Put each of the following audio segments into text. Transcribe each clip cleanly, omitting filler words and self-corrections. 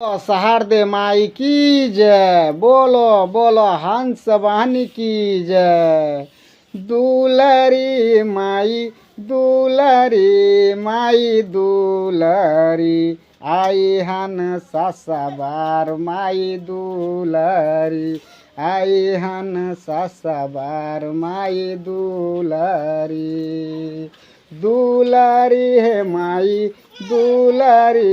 शारदे माई की जय। बोलो बोलो हंस वाहिनी की जय। दुलरी माई दुलरी आई हन सासाबार माई दुलरी आई हन सासाबार माई दुलरी दुलरी है माई दुलरी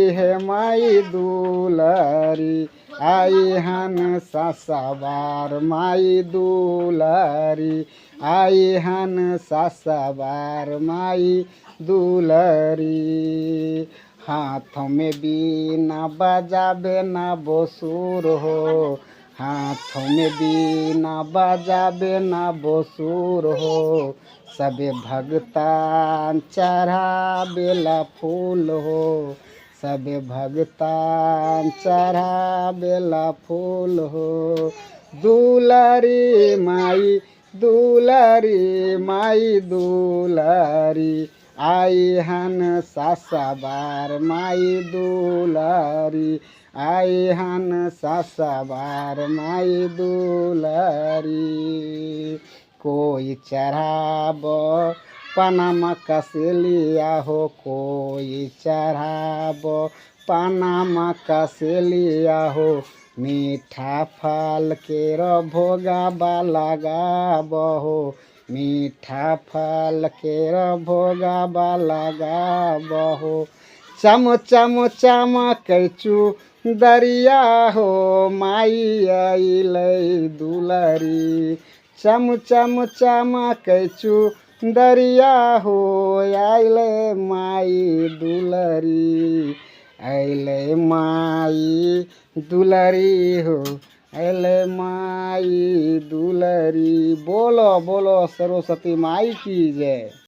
आई हन सासाबार माई दुलरी आई हन सासाबार माई दुलरी। हाथों में बीना बजाबे ना बसुर हो हाथों में बीना बजाबे ना बसुर हो सबे भगतान चढ़ाबेला फूल हो सबे भगतान चढ़ाबेला फूल हो। दुलरी माई दुलरी आई हन सासाबार माई दुलरी आई हन सासाबार माई दुलरी। कोई चढ़ाब पनामा कसेलिया हो कोई चढ़ाब पनामा कसेलिया हो मीठा फल केर भोगाबा लगाब हो मीठा फल केर भोगाबा लगाब हो। चम चम चमकैचू दरिया हो माई अइलै दुलरी चम चम चमकैचू दरिया हो अइलै माई दुलरी अइलै माई दुलरी हो अइलै माई दुलरी। बोलो बोलो सरस्वती माई की जय।